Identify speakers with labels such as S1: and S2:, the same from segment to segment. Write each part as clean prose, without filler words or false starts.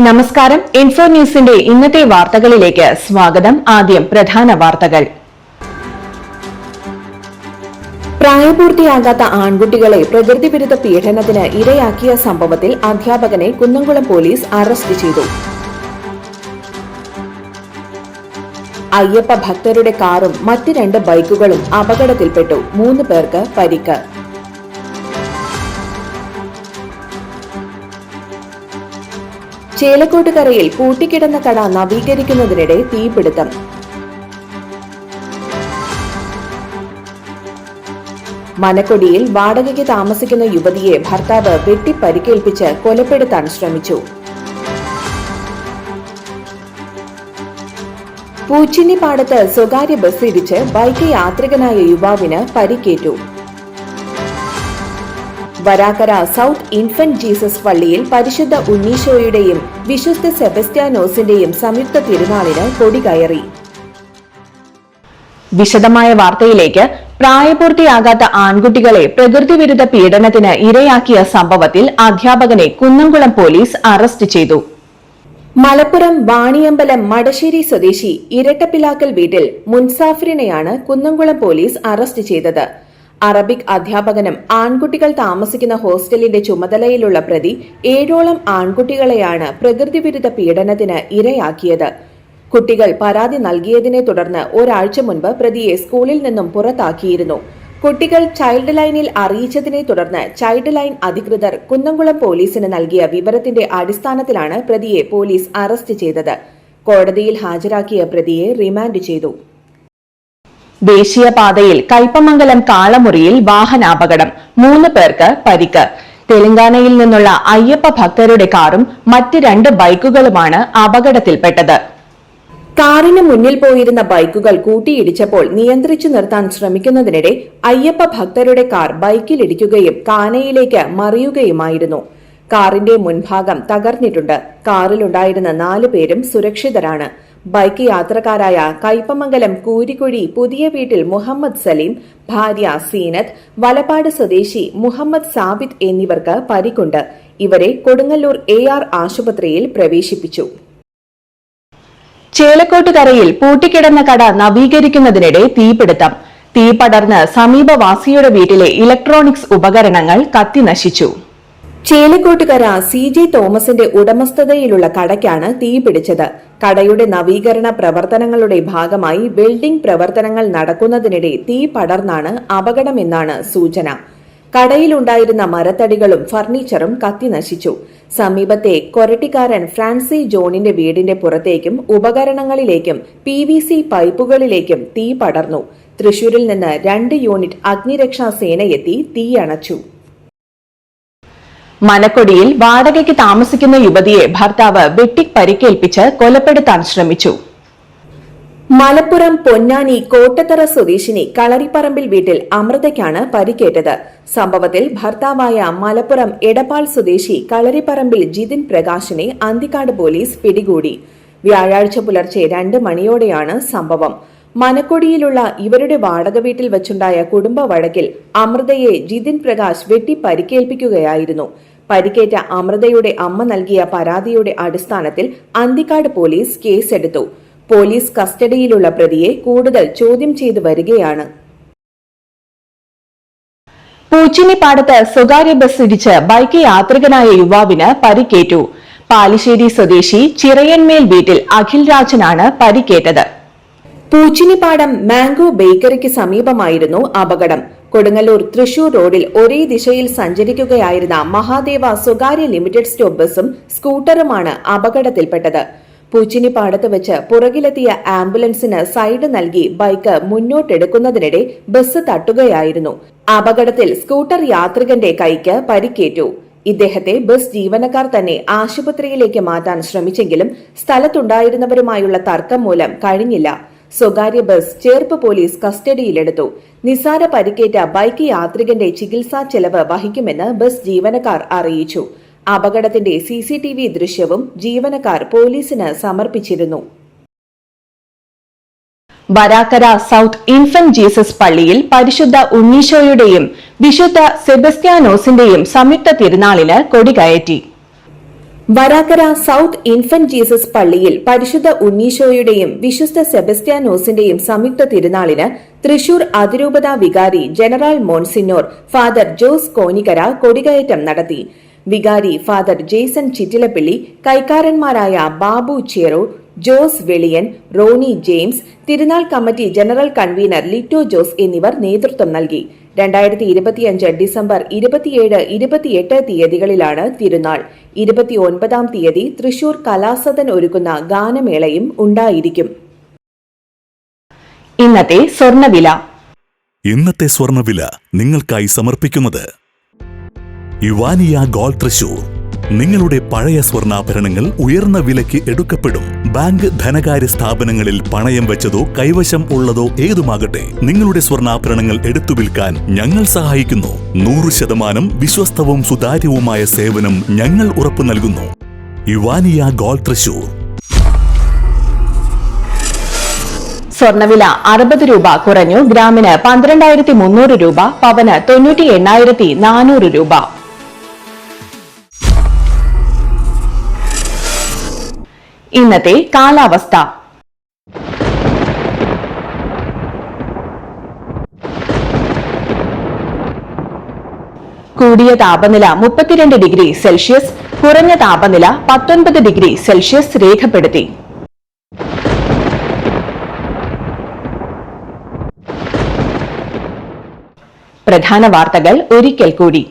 S1: നമസ്കാരം. ഇൻഫോ ന്യൂസിന്റെ ഇന്നത്തെ വാർത്തകളിലേക്ക് സ്വാഗതം. ആദ്യം പ്രധാന വാർത്തകൾ. പ്രായപൂർത്തിയാകാത്ത ആൺകുട്ടികളെ പ്രകൃതിവിരുദ്ധ പീഡനത്തിന് ഇരയാക്കിയ സംഭവത്തിൽ അധ്യാപകനെ കുന്നംകുളം പോലീസ് അറസ്റ്റ് ചെയ്തു. അയ്യപ്പ ഭക്തരുടെ കാറും മറ്റ് 2 ബൈക്കുകളും അപകടത്തിൽപ്പെട്ടു. 3 പേർക്ക് പരിക്ക്. ചേലക്കോട്ടുകരയിൽ പൂട്ടിക്കിടന്ന കട നവീകരിക്കുന്നതിനിടെ തീപിടുത്തം. മനക്കൊടിയിൽ വാടകയ്ക്ക് താമസിക്കുന്ന യുവതിയെ ഭർത്താവ് വെട്ടി പരിക്കേൽപ്പിച്ച് കൊലപ്പെടുത്താൻ ശ്രമിച്ചു. പൂച്ചിന്നിപ്പാടത്ത് സ്വകാര്യ ബസ് ഇടിച്ച് ബൈക്ക് യാത്രികനായ യുവാവിന് പരിക്കേറ്റു. വരാക്കര സൗത്ത് ഇൻഫന്റ് ജീസസ് പള്ളിയിൽ പരിശുദ്ധ ഉണ്ണീശോയുടെയും വിശുദ്ധ സെബസ്റ്റ്യാനോസിന്റെയും സംയുക്ത തിരുനാളിന് കൊടികയറി. വിശദമായ വാർത്തയിലേക്ക്. പ്രായപൂർത്തിയാകാത്ത ആൺകുട്ടികളെ പ്രകൃതിവിരുദ്ധ പീഡനത്തിന് ഇരയാക്കിയ സംഭവത്തിൽ അധ്യാപകനെ കുന്നംകുളം പോലീസ് അറസ്റ്റ് ചെയ്തു. മലപ്പുറം വാണിയമ്പലം മടശ്ശേരി സ്വദേശി ഇരട്ടപ്പിലാക്കൽ വീട്ടിൽ മുൻസാഫിറിനെയാണ് കുന്നംകുളം പോലീസ് അറസ്റ്റ് ചെയ്തത്. അറബിക് അധ്യാപകനും ആൺകുട്ടികൾ താമസിക്കുന്ന ഹോസ്റ്റലിന്റെ ചുമതലയിലുള്ള പ്രതി 7ഓളം ആൺകുട്ടികളെയാണ് പ്രകൃതിവിരുദ്ധ പീഡനത്തിന് ഇരയാക്കിയത്. കുട്ടികൾ പരാതി നൽകിയതിനെ തുടർന്ന് ഒരാഴ്ച മുൻപ് പ്രതിയെ സ്കൂളിൽ നിന്നും പുറത്താക്കിയിരുന്നു. കുട്ടികൾ ചൈൽഡ് ലൈനിൽ അറിയിച്ചതിനെ തുടർന്ന് ചൈൽഡ് ലൈൻ അധികൃതർ കുന്നംകുളം പോലീസിന് നൽകിയ വിവരത്തിന്റെ അടിസ്ഥാനത്തിലാണ് പ്രതിയെ പോലീസ് അറസ്റ്റ് ചെയ്തത്. കോടതിയിൽ ഹാജരാക്കിയ പ്രതിയെ റിമാൻഡ് ചെയ്തു. ദേശീയപാതയിൽ കയ്പമംഗലം കാളമുറിയിൽ വാഹനാപകടം. 3 പേർക്ക് പരിക്ക്. തെലങ്കാനയിൽ നിന്നുള്ള അയ്യപ്പ ഭക്തരുടെ കാറും മറ്റ് 2 ബൈക്കുകളുമാണ് അപകടത്തിൽപ്പെട്ടത്. കാറിന് മുന്നിൽ പോയിരുന്ന ബൈക്കുകൾ കൂട്ടിയിടിച്ചപ്പോൾ നിയന്ത്രിച്ചു നിർത്താൻ ശ്രമിക്കുന്നതിനിടെ അയ്യപ്പ ഭക്തരുടെ കാർ ബൈക്കിലിടിക്കുകയും കാനയിലേക്ക് മറിയുകയുമായിരുന്നു. കാറിന്റെ മുൻഭാഗം തകർന്നിട്ടുണ്ട്. കാറിലുണ്ടായിരുന്ന 4 പേരും സുരക്ഷിതരാണ്. ബൈക്ക് യാത്രക്കാരായ കയ്പമംഗലം കൂരിക്കുഴി പുതിയ വീട്ടിൽ മുഹമ്മദ് സലീം, ഭാര്യ സീനത്ത്, വലപ്പാട് സ്വദേശി മുഹമ്മദ് സാബിത്ത് എന്നിവർക്ക് പരിക്കുണ്ട്. ഇവരെ കൊടുങ്ങല്ലൂർ AR ആശുപത്രിയിൽ പ്രവേശിപ്പിച്ചു. ചേലക്കോട്ടുകരയിൽ പൂട്ടിക്കിടന്ന കട നവീകരിക്കുന്നതിനിടെ തീപിടുത്തം. തീ പടർന്ന് സമീപവാസിയുടെ വീട്ടിലെ ഇലക്ട്രോണിക്സ് ഉപകരണങ്ങൾ കത്തിനശിച്ചു. ചേലക്കോട്ടുകര CJ തോമസിന്റെ ഉടമസ്ഥതയിലുള്ള കടയ്ക്കാണ് തീപിടിച്ചത്. കടയുടെ നവീകരണ പ്രവർത്തനങ്ങളുടെ ഭാഗമായി വെൽഡിംഗ് പ്രവർത്തനങ്ങൾ നടക്കുന്നതിനിടെ തീ പടർന്നാണ് അപകടമെന്നാണ് സൂചന. കടയിലുണ്ടായിരുന്ന മരത്തടികളും ഫർണിച്ചറും കത്തിനശിച്ചു. സമീപത്തെ കൊരട്ടിക്കാരൻ ഫ്രാൻസി ജോണിന്റെ വീടിന്റെ പുറത്തേക്കും ഉപകരണങ്ങളിലേക്കും PVC പൈപ്പുകളിലേക്കും തീ പടർന്നു. തൃശൂരിൽ നിന്ന് 2 യൂണിറ്റ് അഗ്നിരക്ഷാ സേനയെത്തി തീയണച്ചു. മനക്കൊടിയിൽ വാടകയ്ക്ക് താമസിക്കുന്ന യുവതിയെ ഭർത്താവ് വെട്ടി പരിക്കേൽപ്പിച്ച് കൊലപ്പെടുത്താൻ ശ്രമിച്ചു. മലപ്പുറം പൊന്നാനി കോട്ടത്തറ സ്വദേശിനി കളരിപ്പറമ്പിൽ വീട്ടിൽ അമൃതയ്ക്കാണ് പരിക്കേറ്റത്. സംഭവത്തിൽ ഭർത്താവായ മലപ്പുറം എടപ്പാൾ സ്വദേശി കളരിപ്പറമ്പിൽ ജിതിൻ പ്രകാശിനെ അന്തിക്കാട് പോലീസ് പിടികൂടി. വ്യാഴാഴ്ച പുലർച്ചെ 2 മണിയോടെയാണ് സംഭവം. മനക്കൊടിയിലുള്ള ഇവരുടെ വാടക വീട്ടിൽ വച്ചുണ്ടായ കുടുംബ വഴക്കിൽ അമൃതയെ ജിതിൻ പ്രകാശ് വെട്ടി പരിക്കേൽപ്പിക്കുകയായിരുന്നു. പരിക്കേറ്റ അമൃതയുടെ അമ്മ നൽകിയ പരാതിയുടെ അടിസ്ഥാനത്തിൽ അന്തിക്കാട് പോലീസ് കേസെടുത്തു. പോലീസ് കസ്റ്റഡിയിലുള്ള പ്രതിയെ കൂടുതൽ ചോദ്യം ചെയ്തു വരികയാണ്. പൂച്ചിന്നിപ്പാടത്ത് സ്വകാര്യ ബസ് ഇടിച്ച് ബൈക്ക് യാത്രികനായ യുവാവിന് പരിക്കേറ്റു. പാലിശ്ശേരി സ്വദേശി ചിറയൻമേൽ വീട്ടിൽ അഖിൽ രാജനാണ് പരിക്കേറ്റത്. പൂച്ചിന്നിപ്പാടം മാംഗോ ബേക്കറിക്ക് സമീപമായിരുന്നു അപകടം. കൊടുങ്ങല്ലൂർ തൃശൂർ റോഡിൽ ഒരേ ദിശയിൽ സഞ്ചരിക്കുകയായിരുന്ന മഹാദേവ സ്വകാര്യ ലിമിറ്റഡ് സ്റ്റോപ്പ് ബസും സ്കൂട്ടറുമാണ് അപകടത്തിൽപ്പെട്ടത്. പൂച്ചിന്നിപ്പാടത്ത് വെച്ച് പുറകിലെത്തിയ ആംബുലൻസിന് സൈഡ് നൽകി ബൈക്ക് മുന്നോട്ടെടുക്കുന്നതിനിടെ ബസ് തട്ടുകയായിരുന്നു. അപകടത്തിൽ സ്കൂട്ടർ യാത്രികന്റെ കൈക്ക് പരിക്കേറ്റു. ഇദ്ദേഹത്തെ ബസ് ജീവനക്കാർ തന്നെ ആശുപത്രിയിലേക്ക് മാറ്റാൻ ശ്രമിച്ചെങ്കിലും സ്ഥലത്തുണ്ടായിരുന്നവരുമായുള്ള തർക്കം മൂലം കഴിഞ്ഞില്ല. സ്വകാര്യ ബസ് ചേർപ്പ് പോലീസ് കസ്റ്റഡിയിലെടുത്തു. നിസാര പരിക്കേറ്റ ബൈക്ക് യാത്രികന്റെ ചികിത്സാ ചെലവ് വഹിക്കുമെന്ന് ബസ് ജീവനക്കാർ അറിയിച്ചു. അപകടത്തിന്റെ CCTV ദൃശ്യവും ജീവനക്കാർ പോലീസിന് സമർപ്പിച്ചിരുന്നു. വരാക്കര സൗത്ത് ഇൻഫന്റ് ജീസസ് പള്ളിയിൽ പരിശുദ്ധ ഉണ്ണീശോയുടെയും വിശുദ്ധ സെബസ്റ്റ്യാനോസിന്റെയും സംയുക്ത തിരുനാളിന് കൊടികയറ്റി. വരാക്കര സൌത്ത് ഇൻഫന്റ് ജീസസ് പള്ളിയിൽ പരിശുദ്ധ ഉണ്ണീശോയുടെയും വിശുദ്ധ സെബസ്റ്റ്യാനോസിന്റെയും സംയുക്ത തിരുനാളിന് തൃശൂർ അതിരൂപതാ വികാരി general monsignor father Jose Konikkara കൊടികയറ്റം നടത്തി. വികാരി ഫാദർ ജെയ്സൺ ചിറ്റിലപ്പിള്ളി, കൈക്കാരന്മാരായ ബാബു ചേറോ, ജോസ് വെളിയൻ, റോണി ജെയിംസ്, തിരുനാൾ committee general convener Lito Jose എന്നിവർ നേതൃത്വം നൽകി. 2025 ഡിസംബർ 27, 28 തീയതികളിലാണ് തിരുനാൾ. 29-ാം തീയതി തൃശൂർ കലാസദൻ ഒരുക്കുന്ന ഗാനമേളയും ഉണ്ടായിരിക്കും. ഇന്നത്തെ
S2: സ്വർണ്ണവില നിങ്ങൾക്കായി സമർപ്പിക്കുന്നത് യുവാനിയ ഗോൾഡ് തൃശൂർ. നിങ്ങളുടെ പഴയ സ്വർണ്ണാഭരണങ്ങൾ ഉയർന്ന വിലയ്ക്ക് എടുക്കപ്പെടും. ബാങ്ക്, ധനകാര്യ സ്ഥാപനങ്ങളിൽ പണയം വെച്ചതോ കൈവശം ഉള്ളതോ ഏതുമാകട്ടെ, നിങ്ങളുടെ സ്വർണ്ണാഭരണങ്ങൾ എടുത്തു വിൽക്കാൻ ഞങ്ങൾ സഹായിക്കുന്നു. 100% വിശ്വസ്തവും സുതാര്യവുമായ സേവനം ഞങ്ങൾ ഉറപ്പു നൽകുന്നു. യുവാനിയ ഗോൾഡ് തൃശൂർ.
S1: സ്വർണ്ണവില 60 രൂപ കുറഞ്ഞു. ഗ്രാമിന് 12,300 രൂപ, പവന് 98,400 രൂപ. ഇന്നത്തെ കാലാവസ്ഥ. കൂടിയ താപനില 32 ഡിഗ്രി സെൽഷ്യസ്, കുറഞ്ഞ താപനില 19 ഡിഗ്രി സെൽഷ്യസ് രേഖപ്പെടുത്തി. പ്രധാന വാർത്തകൾ ഒരിക്കൽ കൂടി.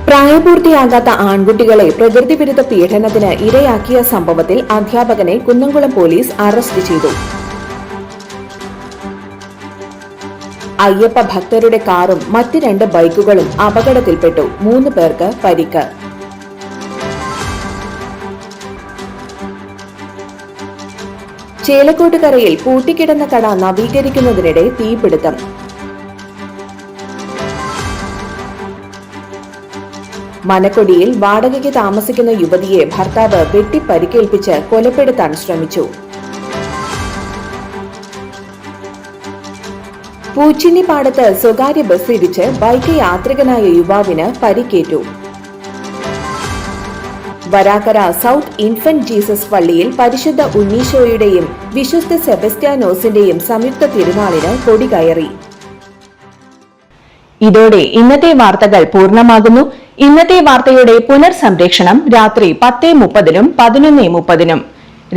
S1: പ്രായപൂർത്തിയാകാത്ത ആൺകുട്ടികളെ പ്രകൃതിവിരുദ്ധ പീഡനത്തിന് ഇരയാക്കിയ സംഭവത്തിൽ അധ്യാപകനെ കുന്നംകുളം പോലീസ് അറസ്റ്റ് ചെയ്തു. അയ്യപ്പ ഭക്തരുടെ കാറും മറ്റ് 2 ബൈക്കുകളും അപകടത്തിൽപ്പെട്ടു. 3 പേർക്ക് പരിക്ക്. ചേലക്കോട്ടുകരയിൽ പൂട്ടിക്കിടന്ന കട നവീകരിക്കുന്നതിനിടെ തീപിടുത്തം. മനക്കൊടിയിൽ വാടകയ്ക്ക് താമസിക്കുന്ന യുവതിയെ ഭർത്താവ് വെട്ടിപ്പരിക്കേൽപ്പിച്ച് കൊലപ്പെടുത്താൻ ശ്രമിച്ചു. പൂച്ചിന്നിപ്പാടത്ത് സ്വകാര്യ ബസ് ഇടിച്ച് ബൈക്ക് യാത്രികനായ യുവാവിന് പരിക്കേറ്റു. വരാക്കര സൌത്ത് ഇൻഫന്റ് ജീസസ് പള്ളിയിൽ പരിശുദ്ധ ഉണ്ണീശോയുടെയും വിശുദ്ധ സെബസ്റ്റ്യാനോസിന്റെയും സംയുക്ത തിരുനാളിന് കൊടികയറി. ഇതോടെ ഇന്നത്തെ വാർത്തകൾ പൂർണ്ണമാകുന്നു. ഇന്നത്തെ വാർത്തയുടെ പുനർസംപ്രേഷണം രാത്രി 10:30-നും 11:30-നും,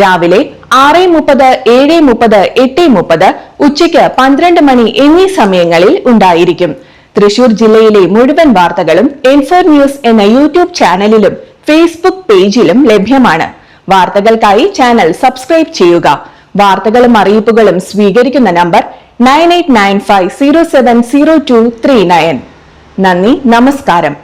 S1: രാവിലെ 6:30, 7:30, 8:30, ഉച്ചയ്ക്ക് 12 മണി എന്നീ സമയങ്ങളിൽ ഉണ്ടായിരിക്കും. തൃശൂർ ജില്ലയിലെ മുഴുവൻ വാർത്തകളും N4 ന്യൂസ് എന്ന യൂട്യൂബ് ചാനലിലും ഫേസ്ബുക്ക് പേജിലും ലഭ്യമാണ്. വാർത്തകൾക്കായി ചാനൽ സബ്സ്ക്രൈബ് ചെയ്യുക. വാർത്തകളും അറിയിപ്പുകളും സ്വീകരിക്കുന്ന നമ്പർ 9895070239. നന്ദി, നമസ്കാരം.